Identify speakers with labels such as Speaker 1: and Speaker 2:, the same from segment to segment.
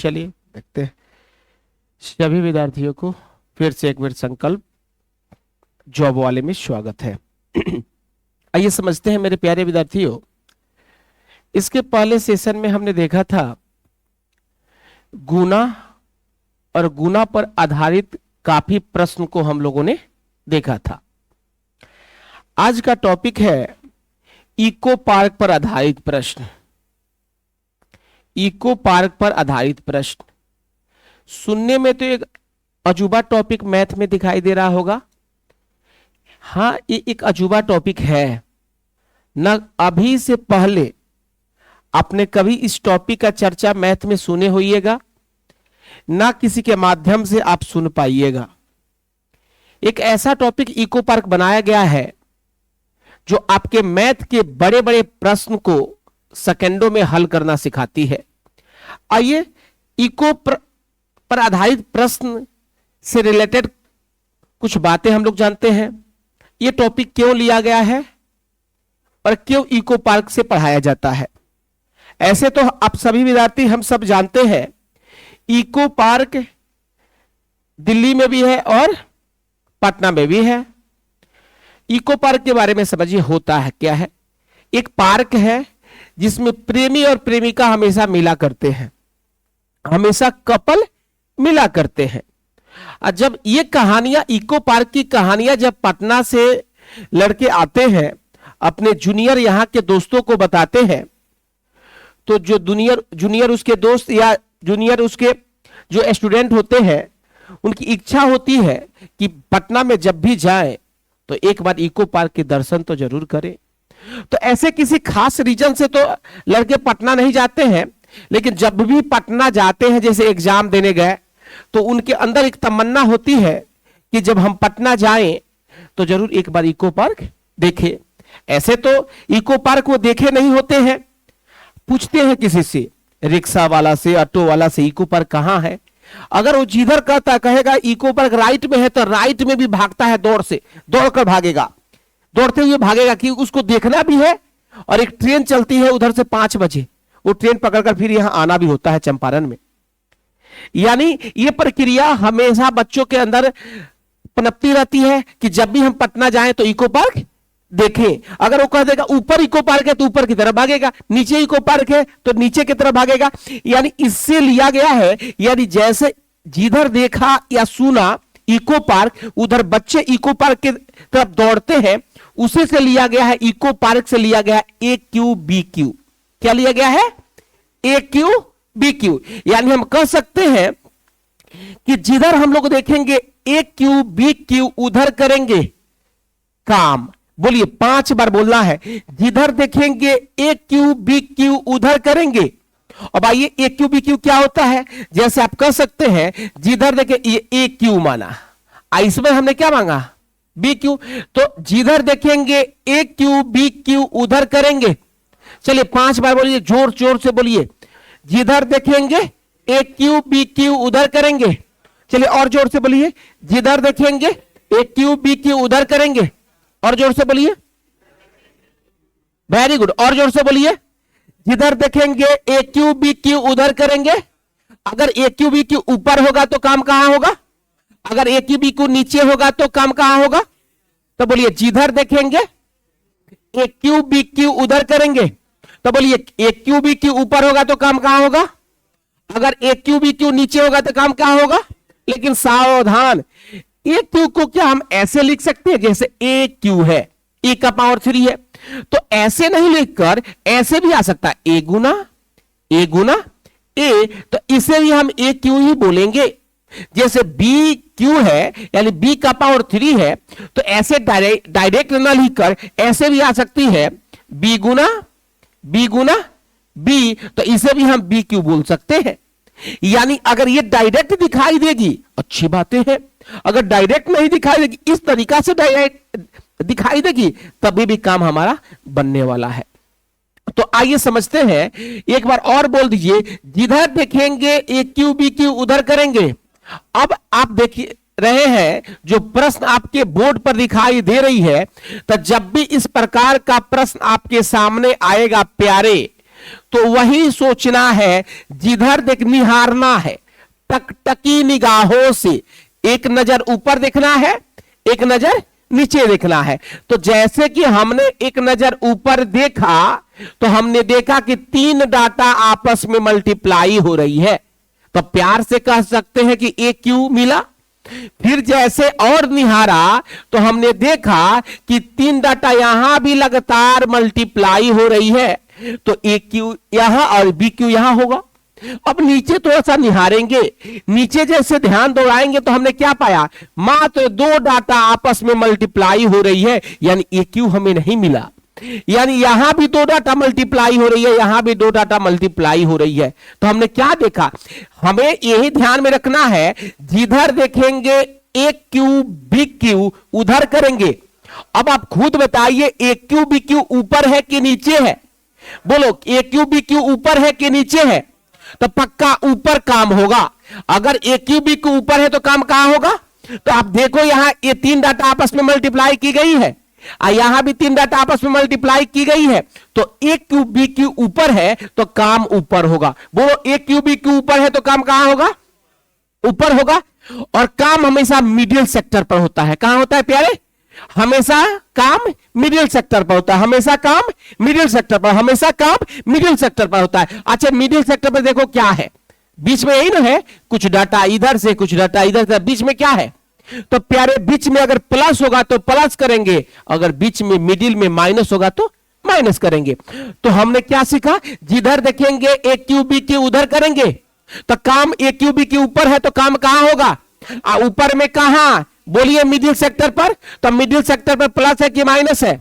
Speaker 1: चलिए देखते हैं। सभी विद्यार्थियों को फिर से एक बार संकल्प जॉब वाले में स्वागत है। आइए समझते हैं मेरे प्यारे विद्यार्थियों, इसके पहले सेशन में हमने देखा था गुना और गुना पर आधारित काफी प्रश्न को हम लोगों ने देखा था। आज का टॉपिक है इको पार्क पर आधारित प्रश्न। इको पार्क पर आधारित प्रश्न सुनने में तो एक अजूबा टॉपिक मैथ में दिखाई दे रहा होगा। हाँ, ये एक अजूबा टॉपिक है ना। अभी से पहले आपने कभी इस टॉपिक का चर्चा मैथ में सुने होइएगा, ना किसी के माध्यम से आप सुन पाइएगा। एक ऐसा टॉपिक इको पार्क बनाया गया है जो आपके मैथ के बड़े बड़े प्रश्न को सेकंडों में हल करना सिखाती है। आइए इको पर आधारित प्रश्न से रिलेटेड कुछ बातें हम लोग जानते हैं। यह टॉपिक क्यों लिया गया है और क्यों इको पार्क से पढ़ाया जाता है। ऐसे तो आप सभी विद्यार्थी हम सब जानते हैं, इको पार्क दिल्ली में भी है और पटना में भी है। इको पार्क के बारे में समझिए, होता है क्या है। एक पार्क है जिसमें प्रेमी और प्रेमिका हमेशा मिला करते हैं, हमेशा कपल मिला करते हैं। और जब ये कहानियां, इको पार्क की कहानियां जब पटना से लड़के आते हैं अपने जूनियर यहाँ के दोस्तों को बताते हैं, तो जो जूनियर उसके दोस्त या जूनियर उसके जो स्टूडेंट होते हैं, उनकी इच्छा होती है कि पटना में जब भी जाए तो एक बार इको पार्क के दर्शन तो जरूर करें। तो ऐसे किसी खास रीजन से तो लड़के पटना नहीं जाते हैं, लेकिन जब भी पटना जाते हैं, जैसे एग्जाम देने गए, तो उनके अंदर एक तमन्ना होती है कि जब हम पटना जाएं तो जरूर एक बार इको पार्क देखें। ऐसे तो इको पार्क वो देखे नहीं होते हैं, पूछते हैं किसी से, रिक्शा वाला से, ऑटो वाला से, इको पार्क कहां है। अगर वो जिधर कहता कहेगा इको पार्क राइट में है, तो राइट में भी भागता है, दौड़कर भागेगा, दौड़ते हुए भागेगा कि उसको देखना भी है। और एक ट्रेन चलती है उधर से 5 बजे, वो ट्रेन पकड़कर फिर यहां आना भी होता है चंपारण में। यानी ये प्रक्रिया हमेशा बच्चों के अंदर पनपती रहती है कि जब भी हम पटना जाएं तो इको पार्क देखें। अगर वो कह देगा ऊपर इको पार्क है तो ऊपर की तरफ भागेगा, नीचे इको पार्क है तो नीचे की तरफ भागेगा। यानी इससे लिया गया है, यानी जैसे जिधर देखा या सुना इको पार्क, उधर बच्चे इको पार्क की तरफ दौड़ते हैं। उसी से लिया गया है, इको पार्क से लिया गया है ए क्यू बी क्यू। क्या लिया गया है? ए क्यू बी क्यू। यानी हम कह सकते हैं कि जिधर हम लोग देखेंगे ए क्यू बी क्यू, उधर करेंगे काम। बोलिए, 5 बार बोलना है। जिधर देखेंगे ए क्यू बी क्यू, उधर करेंगे। अब आइए, ए क्यू बी क्यू क्या होता है? जैसे आप कह सकते हैं जिधर देखे ये ए क्यू माना, इसमें हमने क्या मांगा? B Q. तो जिधर देखेंगे ए क्यू बी क्यू, उधर करेंगे। चलिए 5 बार बोलिए, जोर जोर से बोलिए। जिधर देखेंगे ए क्यू बी क्यू, उधर करेंगे। चलिए और जोर से बोलिए। जिधर देखेंगे ए क्यू बी क्यू, उधर करेंगे। और जोर से बोलिए। Very good. और जोर से बोलिए। जिधर देखेंगे ए क्यू बी क्यू, उधर करेंगे। अगर ए क्यू बी क्यू ऊपर होगा तो काम कहां होगा? अगर ए क्यू बी क्यू नीचे होगा तो काम कहां होगा? तो बोलिए, जिधर देखेंगे ए क्यू बी क्यू, उधर करेंगे। तो बोलिए, ए क्यू बी क्यू ऊपर होगा तो काम कहां होगा? अगर ए क्यू बी क्यू नीचे होगा तो काम कहां होगा? लेकिन सावधान, ए क्यू को क्या हम ऐसे लिख सकते हैं जैसे ए क्यू है, ए का पावर 3 है, तो ऐसे नहीं लिखकर ऐसे भी आ सकता है, ए गुना ए। तो इसे भी हम ए क्यू ही बोलेंगे। जैसे बी क्यू है, यानी बी का पावर 3 है, तो ऐसे डायरेक्ट ना लिखकर ऐसे भी आ सकती है बी गुना बी, तो इसे भी हम बी क्यू बोल सकते हैं। यानी अगर ये डायरेक्ट दिखाई देगी, अच्छी बातें हैं। अगर डायरेक्ट नहीं दिखाई देगी, इस तरीका से डायरेक्ट दिखाई देगी, तभी भी काम हमारा बनने वाला है। तो आइए समझते हैं, एक बार और बोल दीजिए। जिधर देखेंगे ए क्यू बी क्यू, उधर करेंगे। अब आप देखिए रहे हैं जो प्रश्न आपके बोर्ड पर दिखाई दे रही है, तो जब भी इस प्रकार का प्रश्न आपके सामने आएगा प्यारे, तो वही सोचना है, जिधर देख निहारना है, टकटकी निगाहों से, एक नजर ऊपर देखना है, एक नजर नीचे देखना है। तो जैसे कि हमने एक नजर ऊपर देखा तो हमने देखा कि 3 डाटा आपस में मल्टीप्लाई हो रही है, तो प्यार से कह सकते हैं कि ए क्यू मिला। फिर जैसे और निहारा तो हमने देखा कि 3 डाटा यहां भी लगातार मल्टीप्लाई हो रही है, तो ए क्यू यहां और बी क्यू यहां होगा। अब नीचे थोड़ा सा निहारेंगे, नीचे जैसे ध्यान दौड़ाएंगे तो हमने क्या पाया, मात्र 2 डाटा आपस में मल्टीप्लाई हो रही है, यानी ए क्यू हमें नहीं मिला। यानी यहां भी 2 डाटा मल्टीप्लाई हो रही है, यहां भी 2 डाटा मल्टीप्लाई हो रही है। तो हमने क्या देखा, हमें यही ध्यान में रखना है, जिधर देखेंगे ए क्यू बी क्यू उधर करेंगे। अब आप खुद बताइए, ए क्यू बी क्यू ऊपर है कि नीचे है? बोलो, ए क्यू बी क्यू ऊपर है कि नीचे है? तो पक्का ऊपर काम होगा। अगर ए क्यू बी क्यू ऊपर है तो काम कहां होगा? तो आप देखो, यहां ये 3 डाटा आपस में मल्टीप्लाई की गई है, यहां भी 3 डाटा आपस में मल्टीप्लाई की गई है, तो ए क्यू बी क्यू ऊपर है तो काम ऊपर होगा। बोलो, ए क्यू बी क्यू ऊपर है तो काम कहां होगा? ऊपर होगा। और काम हमेशा मिडिल सेक्टर पर होता है। कहां होता है प्यारे? हमेशा काम मिडिल सेक्टर पर होता है, हमेशा काम मिडिल सेक्टर पर, हमेशा काम मिडिल सेक्टर पर होता है। अच्छा, मिडिल सेक्टर पर देखो क्या है, बीच में यही ना है, कुछ डाटा इधर से कुछ डाटा इधर से, बीच में क्या है? तो प्यारे, बीच में अगर प्लस होगा तो प्लस करेंगे, अगर बीच में मिडिल में माइनस होगा तो माइनस करेंगे। तो हमने क्या सीखा, जिधर देखेंगे ए क्यू बी क्यू उधर करेंगे। तो काम ए क्यू बी क्यू ऊपर है तो काम कहां होगा? ऊपर में कहां? बोलिए, मिडिल सेक्टर पर। तो मिडिल सेक्टर पर प्लस है कि माइनस है?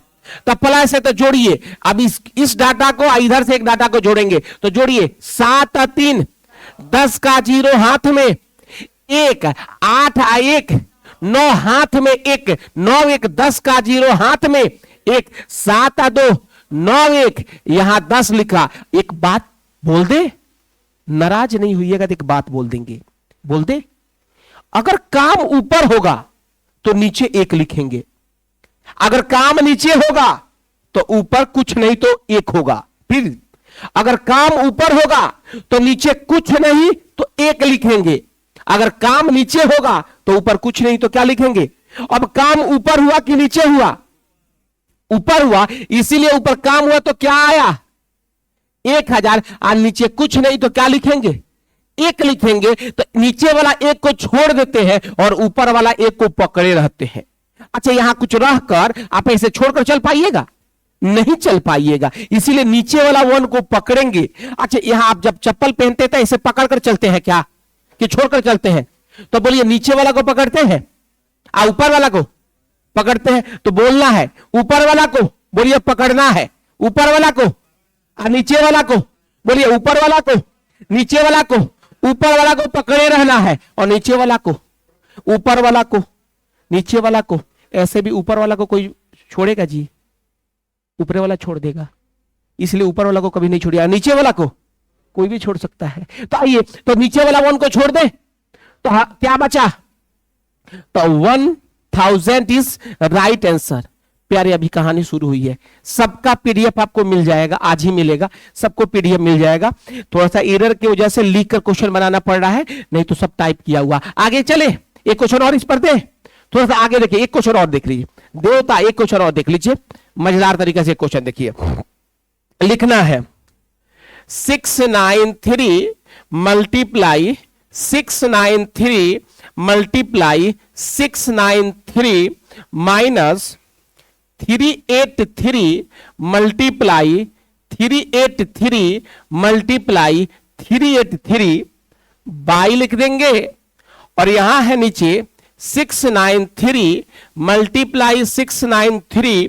Speaker 1: तो प्लस है, तो जोड़िए। अब इस डाटा को इधर से एक डाटा को जोड़ेंगे, तो जोड़िए, 7 और 3, 10 का 0 हाथ में 1, 8 और 1, 9 हाथ में 1, 9 1, 10 का 0 हाथ में 1, 7 और 2, 9 1, यहां 10 लिखा। एक बात बोल दे, नाराज नहीं हुईएगा तो एक बात बोल देंगे, बोल दे। अगर काम ऊपर होगा तो नीचे 1 लिखेंगे, अगर काम नीचे होगा तो ऊपर कुछ नहीं तो 1 होगा। फिर अगर काम ऊपर होगा तो नीचे कुछ नहीं तो 1 लिखेंगे, अगर काम नीचे होगा तो ऊपर कुछ नहीं तो क्या लिखेंगे? अब काम ऊपर हुआ कि नीचे हुआ? ऊपर हुआ, इसीलिए ऊपर काम हुआ तो क्या आया? 1000। और नीचे कुछ नहीं तो क्या लिखेंगे? 1 लिखेंगे। तो नीचे वाला 1 को छोड़ देते हैं और ऊपर वाला 1 को पकड़े रहते हैं। अच्छा, यहां कुछ रहकर आप ऐसे छोड़कर चल पाइएगा? नहीं चल पाइएगा, इसीलिए नीचे वाला 1 को पकड़ेंगे। अच्छा, यहां आप जब चप्पल पहनते थे ऐसे पकड़कर चलते हैं क्या, कि छोड़कर चलते हैं? तो बोलिए, नीचे वाला को पकड़ते हैं और ऊपर वाला को पकड़ते हैं। तो बोलना है, ऊपर वाला को बोलिए पकड़ना है, ऊपर वाला को, और नीचे वाला को बोलिए, ऊपर वाला को, नीचे वाला को, ऊपर वाला को पकड़े रहना है, और नीचे वाला को, ऊपर वाला को, नीचे वाला को। ऐसे भी ऊपर वाला को कोई छोड़ेगा जी? ऊपर वाला छोड़ देगा, इसलिए ऊपर वाला को कभी नहीं छोड़ेगा। नीचे वाला को कोई भी छोड़ सकता है। तो आइए, तो नीचे वाला 1 को छोड़ दे तो क्या बचा? तो 1000 इज राइट आंसर। प्यारे, अभी कहानी शुरू हुई है, सबका पीडीएफ आपको मिल जाएगा, आज ही मिलेगा, सबको पीडीएफ मिल जाएगा। थोड़ा सा एरर की वजह से लिख कर क्वेश्चन बनाना पड़ रहा है, नहीं तो सब टाइप किया हुआ। आगे चले, एक क्वेश्चन और इस पर दे, थोड़ा सा आगे देखिए, एक क्वेश्चन और देख लीजिए देवता, एक क्वेश्चन और देख लीजिए, मजेदार तरीके से क्वेश्चन देखिए। लिखना है 693 multiply 693 multiply 693 minus 383 multiply 383 multiply 383 by लिख देंगे, और यहां है नीचे 693 मल्टीप्लाई 693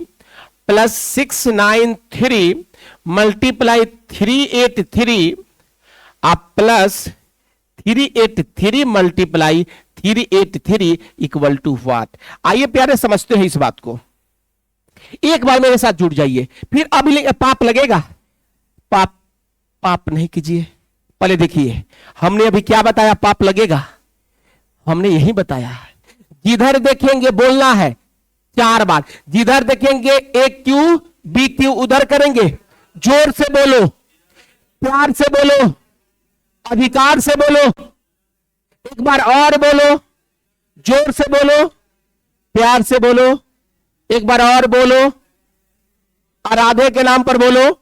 Speaker 1: प्लस 693 मल्टीप्लाई 383 आप plus 383 multiply 383 equal to what? आइए प्यारे, समझते हैं इस बात को। एक बार मेरे साथ जुड़ जाइए, फिर अभी पाप लगेगा। पाप नहीं कीजिए, पहले देखिए हमने अभी क्या बताया, पाप लगेगा, हमने यही बताया। जिधर देखेंगे बोलना है 4 बार, जिधर देखेंगे ए क्यू बी क्यू उधर करेंगे, जोर से बोलो। प्यार से बोलो, अधिकार से बोलो, एक बार और बोलो, जोर से बोलो, प्यार से बोलो, एक बार और बोलो, और राधे के नाम पर बोलो,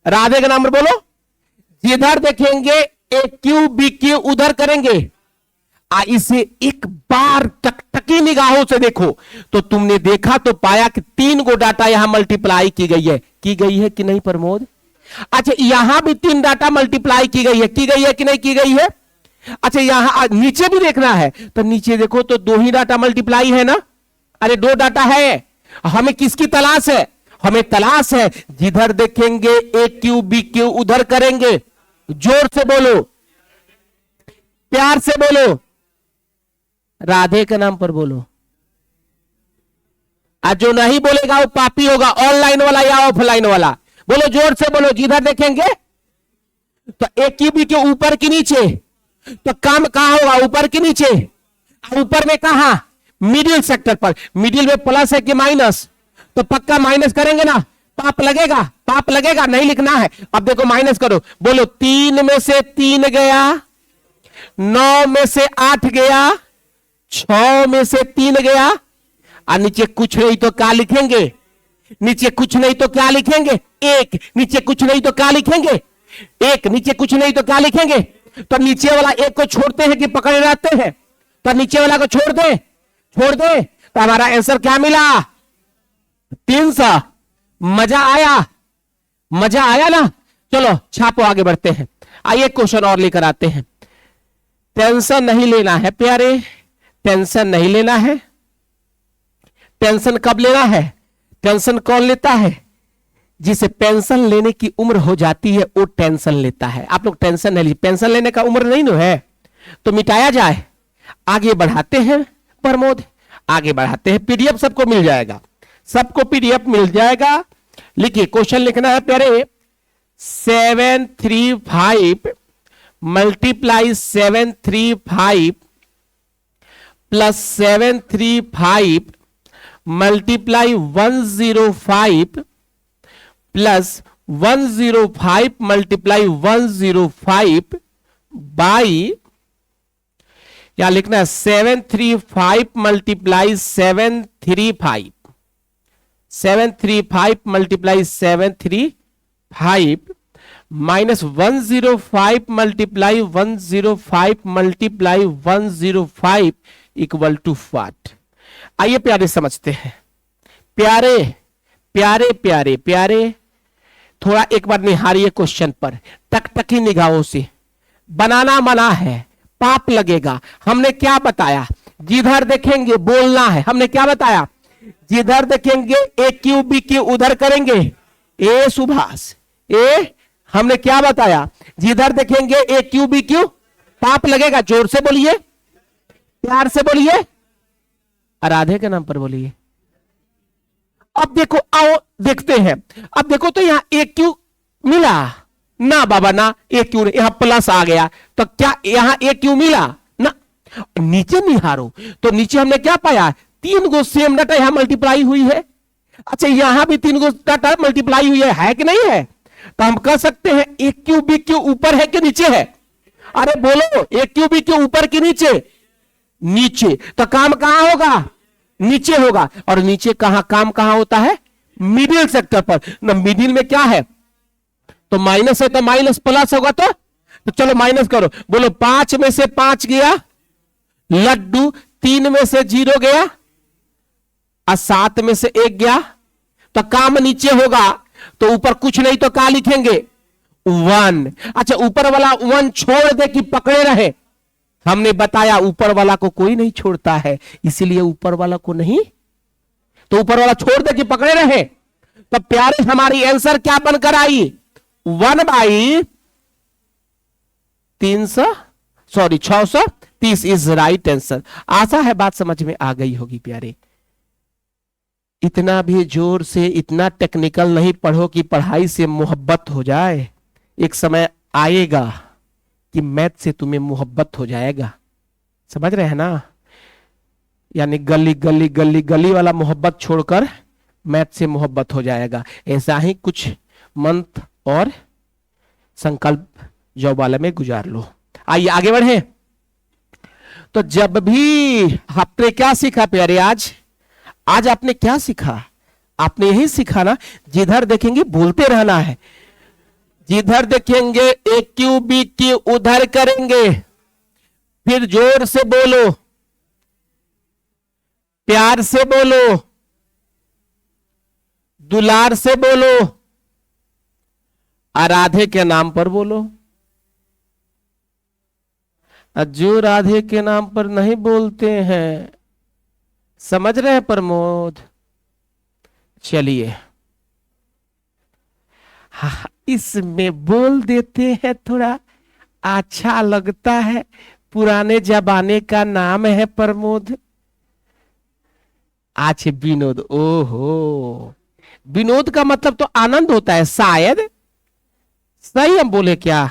Speaker 1: राधे के नाम पर बोलो। जिधर देखेंगे AQ BQ उधर करेंगे। इसे एक बार टकटकी निगाहों से देखो तो तुमने देखा तो पाया कि 3 गो डाटा यहां मल्टीप्लाई की गई है कि नहीं प्रमोद? अच्छा, यहां भी 3 डाटा मल्टीप्लाई की गई है कि नहीं की गई है? अच्छा, यहां नीचे भी देखना है तो नीचे देखो तो 2 ही डाटा मल्टीप्लाई है ना? अरे 2 डाटा है। हमें किसकी तलाश है? हमें तलाश है जिधर देखेंगे AQ BQ उधर करेंगे। जोर से बोलो, प्यार से बोलो, राधे के नाम पर बोलो। आज जो नहीं बोलेगा वो पापी होगा, ऑनलाइन वाला या ऑफलाइन वाला। बोलो, जोर से बोलो। जिधर देखेंगे तो AQ BQ ऊपर की नीचे, तो काम कहां होगा? ऊपर की नीचे। ऊपर में कहां? मिडिल सेक्टर पर। मिडिल में प्लस है कि माइनस? तो पक्का माइनस करेंगे ना, पाप लगेगा, पाप लगेगा, नहीं लिखना है। अब देखो माइनस करो, बोलो 3 में से 3 गया, 9 में से 8 गया, 6 में से 3 गया, और नीचे कुछ नहीं तो क्या लिखेंगे? नीचे कुछ नहीं तो क्या लिखेंगे? 1। नीचे कुछ नहीं तो क्या लिखेंगे? 1। नीचे कुछ नहीं तो क्या लिखेंगे? तो नीचे वाला 1 को छोड़ते हैं कि पकड़े रहते हैं? तो नीचे वाला को छोड़ दे, छोड़ दे। तो हमारा आंसर क्या मिला? 300। मजा आया? मजा आया ना? चलो छापो, आगे बढ़ते हैं। आइए क्वेश्चन और लेकर आते हैं। टेंशन नहीं लेना है प्यारे, टेंशन नहीं लेना है। टेंशन कब लेना है? टेंशन कौन लेता है? जिसे पेंशन लेने की उम्र हो जाती है वो टेंशन लेता है। आप लोग टेंशन नहीं लीजिए, पेंशन लेने का उम्र नहीं ना है तो मिटाया जाए। आगे बढ़ाते हैं प्रमोद, आगे बढ़ाते हैं। PDF सबको मिल जाएगा, सबको PDF मिल जाएगा। लिखिए, क्वेश्चन लिखना है प्यारे। 735 multiply 735 plus 735 multiply 105 plus 105 multiply 105 by, या लिखना है 735 multiply 735, 735 multiply 735 minus 105 multiply 105 multiply 105 equal to 5। आइए प्यारे समझते हैं। प्यारे प्यारे प्यारे प्यारे, थोड़ा एक बार निहारिए क्वेश्चन पर टकटकी निगाहों से। बनाना मना है, पाप लगेगा। हमने क्या बताया? जिधर देखेंगे बोलना है। हमने क्या बताया? जिधर देखेंगे AQ BQ उधर करेंगे। ए सुभाष, ए हमने क्या बताया? जिधर देखेंगे AQ BQ पाप लगेगा। जोर से बोलिए, प्यार से बोलिए, राधे के नाम पर बोलिए। अब देखो, आओ देखते हैं। अब देखो तो यहां AQ मिला ना बाबा ना, AQ यहां प्लस आ गया तो क्या यहां AQ मिला ना? नीचे निहारो तो नीचे हमने क्या पाया? 3 गो सेम डाटा यहां मल्टीप्लाई हुई है। अच्छा, यहां भी 3 गो डाटा मल्टीप्लाई हुई है कि नहीं है? तो हम कह सकते हैं AQ BQ ऊपर है कि नीचे है? अरे बोलो, AQ BQ ऊपर कि नीचे? नीचे। तो काम कहां होगा? नीचे होगा। और नीचे कहां काम कहां होता है? मिडिल सेक्टर पर ना। मिडिल में क्या है? तो माइनस है तो माइनस प्लस होगा। तो चलो माइनस करो। बोलो, 5 में से 5 गया लड्डू, 3 में से 0 गया और 7 में से 1 गया। तो काम नीचे होगा। तो ऊपर कुछ नहीं तो क्या लिखेंगे? 1। अच्छा, ऊपर वाला 1 छोड़ दे कि पकड़े रहे? हमने बताया ऊपर वाला को कोई नहीं छोड़ता है, इसीलिए ऊपर वाला को नहीं। तो ऊपर वाला छोड़ दे कि पकड़े रहे। तो प्यारे हमारी आंसर क्या बनकर आई? 1/300, सॉरी 630 इज राइट आंसर। आशा है बात समझ में आ गई होगी प्यारे। इतना भी जोर से, इतना टेक्निकल नहीं पढ़ो कि पढ़ाई से मोहब्बत हो जाए। एक समय आएगा कि मैथ से तुम्हें मोहब्बत हो जाएगा। समझ रहे हैं ना? यानी गली गली गली गली वाला मोहब्बत छोड़कर मैथ से मोहब्बत हो जाएगा। ऐसा ही कुछ मंथ और संकल्प जॉब वाला में गुजार लो। आइए आगे बढ़े। तो जब भी आपने क्या सीखा प्यारे, आज आपने क्या सीखा? आपने यही सीखा ना, जिधर देखेंगे बोलते रहना है, जिधर देखेंगे एक क्यू बी क्यू उधर करेंगे, फिर जोर से बोलो, प्यार से बोलो, दुलार से बोलो, और राधे के नाम पर बोलो। जो राधे के नाम पर नहीं बोलते हैं, समझ रहे हैं प्रमोद? चलिए, हाँ, इसमें बोल देते हैं, थोड़ा अच्छा लगता है, पुराने जमाने का नाम है प्रमोद। आज विनोद। ओहो, विनोद का मतलब तो आनंद होता है शायद, सही हम बोले क्या?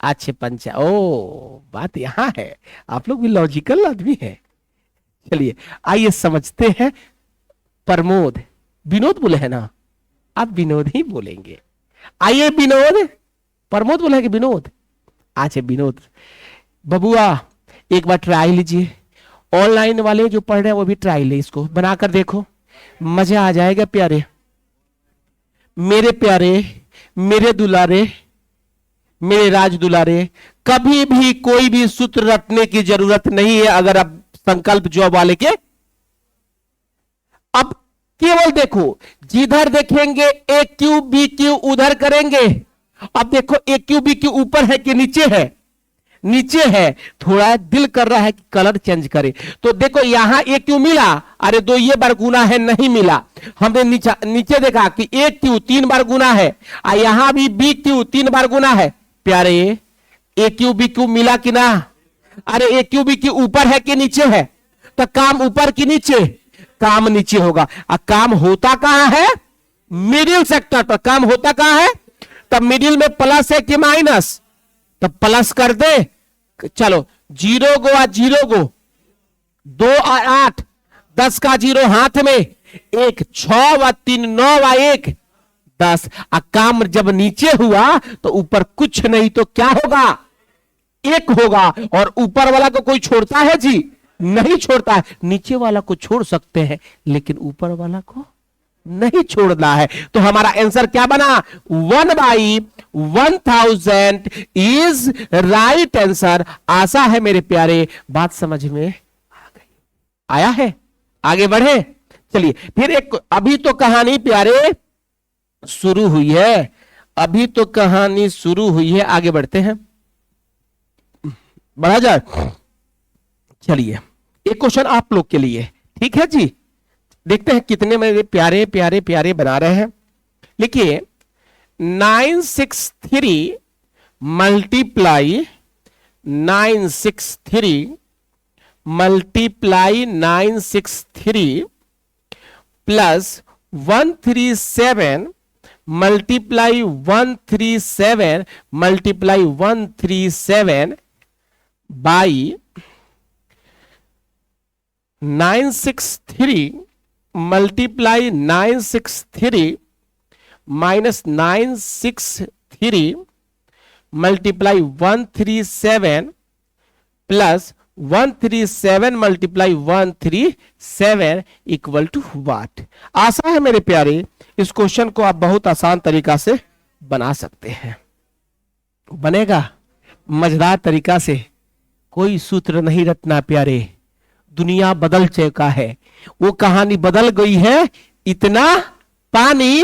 Speaker 1: अच्छे पंचा, ओ बात यहां है, आप लोग भी लॉजिकल आदमी है। चलिए आइए समझते हैं। प्रमोद, विनोद बोले है ना, आप विनोद ही बोलेंगे। आइए विनोद, प्रमोद बोले कि विनोद। अच्छा विनोद, बबुआ एक बार ट्राई लीजिए, ऑनलाइन वाले जो पढ़ रहे हैं वो भी ट्राई ले, इसको बनाकर देखो, मजा आ जाएगा प्यारे। मेरे प्यारे, मेरे दुलारे, मेरे राज दुलारे, कभी भी कोई भी सूत्र रटने की जरूरत नहीं है अगर आप संकल्प जॉब वाले के। अब केवल देखो, जिधर देखेंगे ए क्यू बी क्यू उधर करेंगे। अब देखो ए क्यू बी क्यू ऊपर है कि नीचे है? नीचे है। थोड़ा दिल कर रहा है कि कलर चेंज करे, तो देखो यहां ए क्यू मिला, अरे दो ये बार गुना है, नहीं मिला। हमने नीचे देखा कि ए क्यू 3 बार गुना है, और यहां भी बी क्यू 3 बार गुना है। प्यारे, ए क्यू बी क्यू मिला कि ना? अरे ए क्यू बी क्यू ऊपर है कि नीचे है? तो काम ऊपर कि नीचे? काम नीचे होगा। और काम होता कहां है? मिडिल सेक्टर पर काम होता कहां है? तब मिडिल में प्लस है कि माइनस? तब प्लस कर दे। चलो, 0 गो और 0 गो, 2 और 8, 10 का 0 हाथ में, 1 6 व 3 9 व 1 10। काम जब नीचे हुआ तो ऊपर कुछ नहीं तो क्या होगा? 1 होगा। और ऊपर वाला को कोई छोड़ता है जी? नहीं छोड़ता है। नीचे वाला को छोड़ सकते हैं, लेकिन ऊपर वाला को नहीं छोड़ना है। तो हमारा आंसर क्या बना? 1/1000 इज राइट आंसर। आशा है मेरे प्यारे बात समझ में आ गई, आया है। आगे बढ़े। चलिए फिर एक, अभी तो कहानी प्यारे शुरू हुई है, अभी तो कहानी शुरू हुई है, आगे बढ़ते हैं, बढ़ा जाए। चलिए एक क्वेश्चन आप लोग के लिए, ठीक है जी? देखते हैं कितने मेरे प्यारे प्यारे प्यारे बना रहे हैं। लिखिए 963 multiply 963 plus 137 multiply 137 by 963 multiply 963 minus 963 multiply 137 plus 137 multiply 137 equal to what? आशा है मेरे प्यारे इस क्वेश्चन को आप बहुत आसान तरीका से बना सकते हैं। बनेगा मजेदार तरीका से, कोई सूत्र नहीं रटना प्यारे। दुनिया बदल चुका है, वो कहानी बदल गई है। इतना पानी